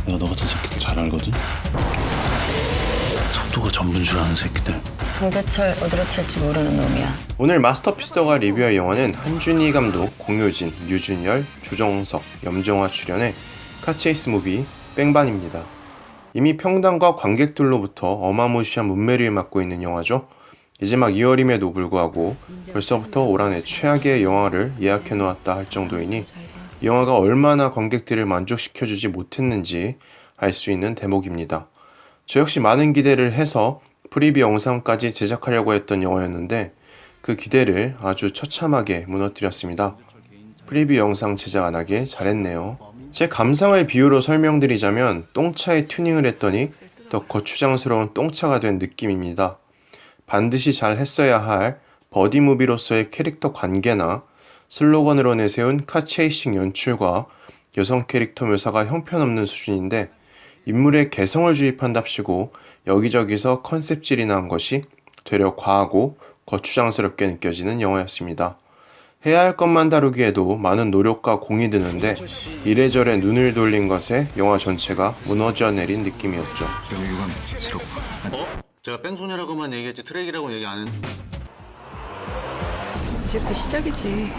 내가 너 같은 새끼들 잘 알거든? 속도가 전부인 줄 아는 새끼들. 정재철 어디로칠지 모르는 놈이야. 오늘 마스터피스가 리뷰할 영화는 한준희 감독, 공효진, 류준열, 조정석, 염정아 출연의 카체이스 무비 뺑반입니다. 이미 평단과 관객들로부터 어마무시한 문매를 맡고 있는 영화죠. 이제 막 2월임에도 불구하고 벌써부터 올 한해 최악의 영화를 예약해 놓았다 할 정도이니 이 영화가 얼마나 관객들을 만족시켜주지 못했는지 알 수 있는 대목입니다. 저 역시 많은 기대를 해서 프리뷰 영상까지 제작하려고 했던 영화였는데 그 기대를 아주 처참하게 무너뜨렸습니다. 프리뷰 영상 제작 안 하길 잘했네요. 제 감상을 비유로 설명드리자면 똥차에 튜닝을 했더니 더 거추장스러운 똥차가 된 느낌입니다. 반드시 잘 했어야 할 버디무비로서의 캐릭터 관계나 슬로건으로 내세운 카체이싱 연출과 여성 캐릭터 묘사가 형편없는 수준인데 인물의 개성을 주입한답시고 여기저기서 컨셉질이 난 것이 되려 과하고 거추장스럽게 느껴지는 영화였습니다. 해야 할 것만 다루기에도 많은 노력과 공이 드는데 이래저래 눈을 돌린 것에 영화 전체가 무너져 내린 느낌이었죠. 제가 뺑소니라고만 얘기했지 트랙이라고 얘기 안 했... 이제부터 시작이지.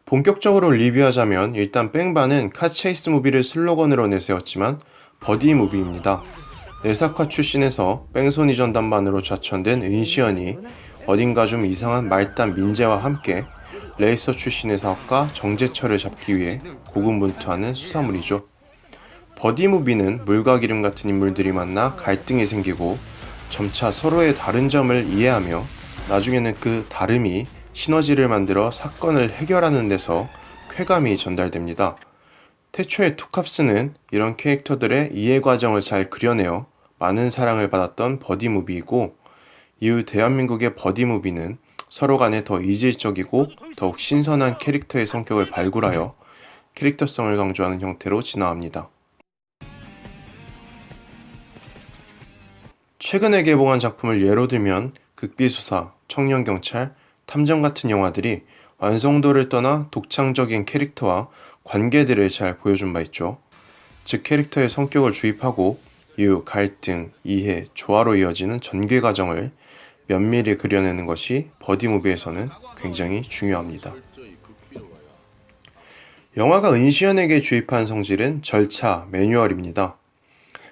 본격적으로 리뷰하자면 일단 뺑반은 카체이스 무비를 슬로건으로 내세웠지만 버디 무비입니다. 내사카 출신에서 뺑소니 전담반으로 좌천된 은시연이 어딘가 좀 이상한 말단 민재와 함께 레이서 출신의 사업가 정재철을 잡기 위해 고군분투하는 수사물이죠. 버디 무비는 물과 기름 같은 인물들이 만나 갈등이 생기고 점차 서로의 다른 점을 이해하며 나중에는 그 다름이 시너지를 만들어 사건을 해결하는 데서 쾌감이 전달됩니다. 태초에 투캅스는 이런 캐릭터들의 이해 과정을 잘 그려내어 많은 사랑을 받았던 버디무비이고 이후 대한민국의 버디무비는 서로 간에 더 이질적이고 더욱 신선한 캐릭터의 성격을 발굴하여 캐릭터성을 강조하는 형태로 진화합니다. 최근에 개봉한 작품을 예로 들면 극비수사, 청년경찰, 탐정 같은 영화들이 완성도를 떠나 독창적인 캐릭터와 관계들을 잘 보여준 바 있죠. 즉 캐릭터의 성격을 주입하고 이후 갈등, 이해, 조화로 이어지는 전개 과정을 면밀히 그려내는 것이 버디무비에서는 굉장히 중요합니다. 영화가 은시연에게 주입한 성질은 절차, 매뉴얼입니다.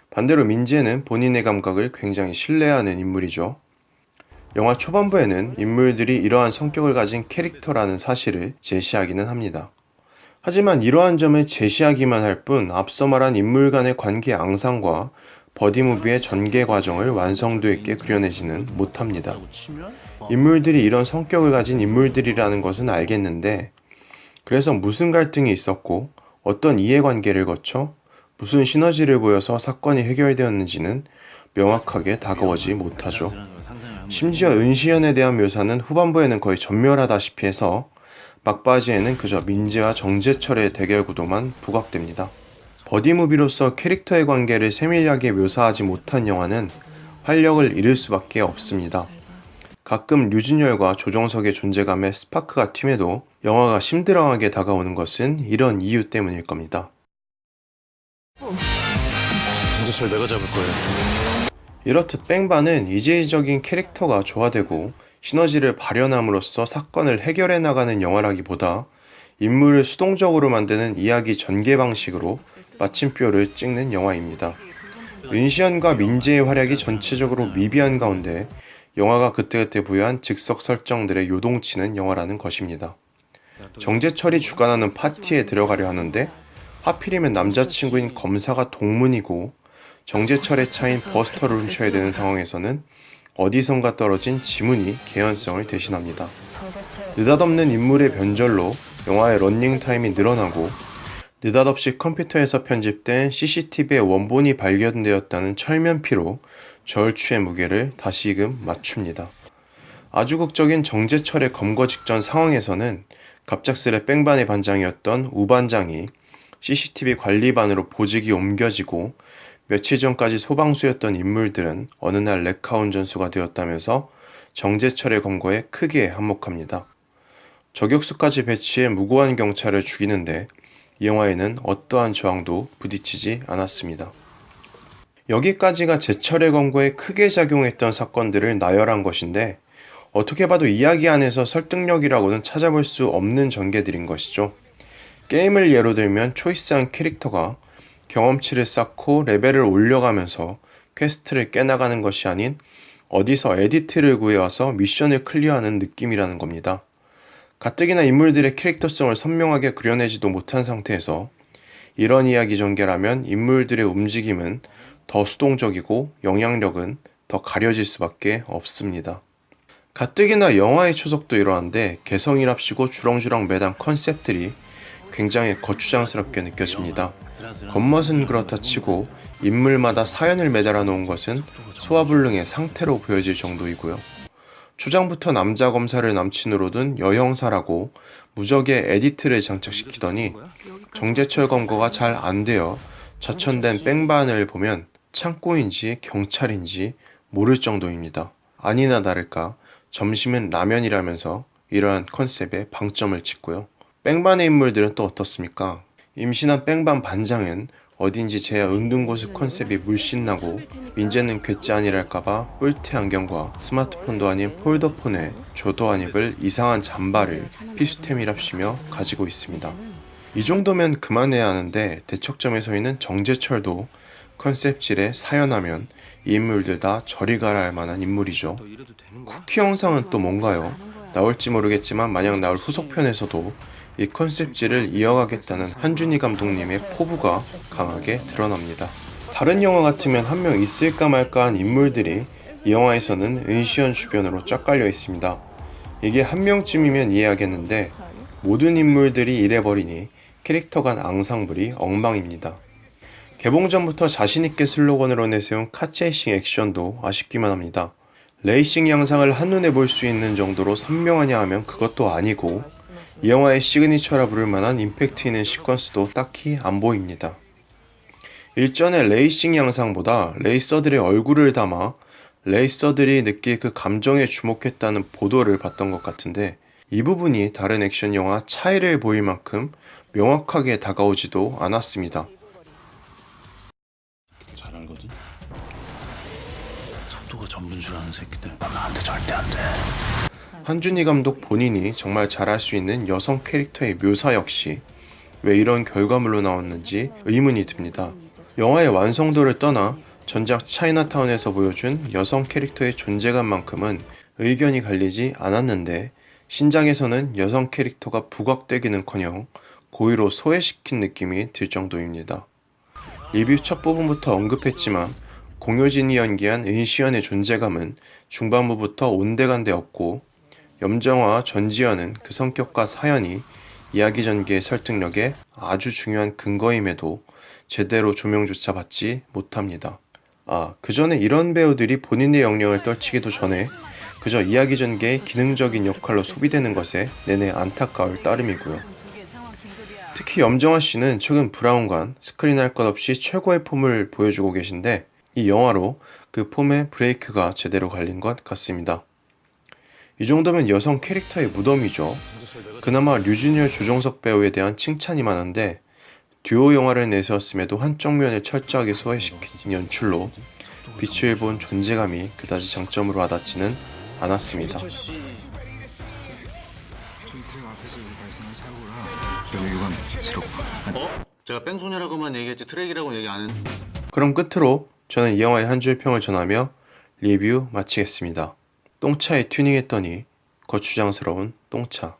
반대로 민재는 본인의 감각을 굉장히 신뢰하는 인물이죠. 영화 초반부에는 인물들이 이러한 성격을 가진 캐릭터라는 사실을 제시하기는 합니다. 하지만 이러한 점을 제시하기만 할 뿐 앞서 말한 인물 간의 관계 앙상과 버디무비의 전개 과정을 완성도 있게 그려내지는 못합니다. 인물들이 이런 성격을 가진 인물들이라는 것은 알겠는데 그래서 무슨 갈등이 있었고 어떤 이해관계를 거쳐 무슨 시너지를 보여서 사건이 해결되었는지는 명확하게 다가오지 못하죠. 심지어 은시연에 대한 묘사는 후반부에는 거의 전멸하다시피 해서 막바지에는 그저 민재와 정재철의 대결 구도만 부각됩니다. 버디무비로서 캐릭터의 관계를 세밀하게 묘사하지 못한 영화는 활력을 잃을 수밖에 없습니다. 가끔 류준열과 조정석의 존재감에 스파크가 튀매도 영화가 심드렁하게 다가오는 것은 이런 이유 때문일 겁니다. 정재철 내가 잡을 거예요. 이렇듯 뺑반은 이질적인 캐릭터가 조화되고 시너지를 발현함으로써 사건을 해결해 나가는 영화라기보다 인물을 수동적으로 만드는 이야기 전개 방식으로 마침표를 찍는 영화입니다. 은시연과 민재의 활약이 전체적으로 미비한 가운데 영화가 그때그때 부여한 즉석 설정들에 요동치는 영화라는 것입니다. 정재철이 주관하는 파티에 들어가려 하는데 하필이면 남자친구인 검사가 동문이고 정재철의 차인 버스터를 훔쳐야 되는 상황에서는 어디선가 떨어진 지문이 개연성을 대신합니다. 느닷없는 인물의 변절로 영화의 러닝타임이 늘어나고 느닷없이 컴퓨터에서 편집된 CCTV의 원본이 발견되었다는 철면피로 저울추의 무게를 다시금 맞춥니다. 아주 극적인 정재철의 검거 직전 상황에서는 갑작스레 뺑반의 반장이었던 우 반장이 CCTV 관리반으로 보직이 옮겨지고 며칠 전까지 소방수였던 인물들은 어느 날 레카 운전수가 되었다면서 정재철의 검거에 크게 한몫합니다. 저격수까지 배치해 무고한 경찰을 죽이는데 이 영화에는 어떠한 저항도 부딪히지 않았습니다. 여기까지가 제철의 검거에 크게 작용했던 사건들을 나열한 것인데 어떻게 봐도 이야기 안에서 설득력이라고는 찾아볼 수 없는 전개들인 것이죠. 게임을 예로 들면 초이스한 캐릭터가 경험치를 쌓고 레벨을 올려가면서 퀘스트를 깨나가는 것이 아닌 어디서 에디트를 구해와서 미션을 클리어하는 느낌이라는 겁니다. 가뜩이나 인물들의 캐릭터성을 선명하게 그려내지도 못한 상태에서 이런 이야기 전개라면 인물들의 움직임은 더 수동적이고 영향력은 더 가려질 수밖에 없습니다. 가뜩이나 영화의 초석도 이러한데 개성이랍시고 주렁주렁 매단 컨셉들이 굉장히 거추장스럽게 느껴집니다. 겉멋은 그렇다 치고 인물마다 사연을 매달아 놓은 것은 소화불능의 상태로 보여질 정도이고요. 초장부터 남자 검사를 남친으로 둔 여형사라고 무적의 에디트를 장착시키더니 정제철 검거가 잘 안 되어 자천된 뺑반을 보면 창고인지 경찰인지 모를 정도입니다. 아니나 다를까 점심은 라면이라면서 이러한 컨셉에 방점을 찍고요. 뺑반의 인물들은 또 어떻습니까? 임신한 뺑반 반장은 어딘지 제야 은둔고수 컨셉이 물씬 나고 민재는 괴짜 아니랄까봐 뿔테 안경과 스마트폰도 아닌 폴더폰에 조도 안 입을 이상한 잠바를 필수템이랍시며 가지고 있습니다. 이 정도면 그만해야 하는데 대척점에 서 있는 정재철도 컨셉질에 사연하면 이 인물들 다 저리 가라 할 만한 인물이죠. 쿠키 영상은 또 뭔가요? 나올지 모르겠지만 만약 나올 후속편에서도 이 컨셉질을 이어가겠다는 한준희 감독님의 포부가 강하게 드러납니다. 다른 영화 같으면 한 명 있을까 말까 한 인물들이 이 영화에서는 은시연 주변으로 쫙 깔려 있습니다. 이게 한 명쯤이면 이해하겠는데 모든 인물들이 이래버리니 캐릭터 간 앙상블이 엉망입니다. 개봉 전부터 자신있게 슬로건으로 내세운 카체이싱 액션도 아쉽기만 합니다. 레이싱 양상을 한눈에 볼 수 있는 정도로 선명하냐 하면 그것도 아니고 이 영화의 시그니처라 부를 만한 임팩트 있는 시퀀스도 딱히 안 보입니다. 일전의 레이싱 양상보다 레이서들의 얼굴을 담아 레이서들이 느낄 그 감정에 주목했다는 보도를 봤던 것 같은데 이 부분이 다른 액션 영화 차이를 보일 만큼 명확하게 다가오지도 않았습니다. 잘 알거든. 속도가 전부인 줄 아는 새끼들 나한테 절대 안 돼. 한준희 감독 본인이 정말 잘할 수 있는 여성 캐릭터의 묘사 역시 왜 이런 결과물로 나왔는지 의문이 듭니다. 영화의 완성도를 떠나 전작 차이나타운에서 보여준 여성 캐릭터의 존재감만큼은 의견이 갈리지 않았는데 신작에서는 여성 캐릭터가 부각되기는커녕 고의로 소외시킨 느낌이 들 정도입니다. 리뷰 첫 부분부터 언급했지만 공효진이 연기한 은시연의 존재감은 중반부부터 온데간데 없고 염정아와 전지현은 그 성격과 사연이 이야기 전개의 설득력에 아주 중요한 근거임에도 제대로 조명조차 받지 못합니다. 그 전에 이런 배우들이 본인의 역량을 떨치기도 전에 그저 이야기 전개의 기능적인 역할로 소비되는 것에 내내 안타까울 따름이고요. 특히 염정아 씨는 최근 브라운관 스크린 할 것 없이 최고의 폼을 보여주고 계신데 이 영화로 그 폼에 브레이크가 제대로 갈린 것 같습니다. 이 정도면 여성 캐릭터의 무덤이죠. 그나마 류준열, 조정석 배우에 대한 칭찬이 많은데 듀오 영화를 내세웠음에도 한쪽 면을 철저하게 소화시킨 연출로 빛을 본 존재감이 그다지 장점으로 와닿지는 않았습니다. 제가 뺑소니라고만 얘기했지 트랙이라고 얘기 안 했는데. 그럼 끝으로 저는 이 영화의 한 줄 평을 전하며 리뷰 마치겠습니다. 똥차에 튜닝했더니 거추장스러운 똥차.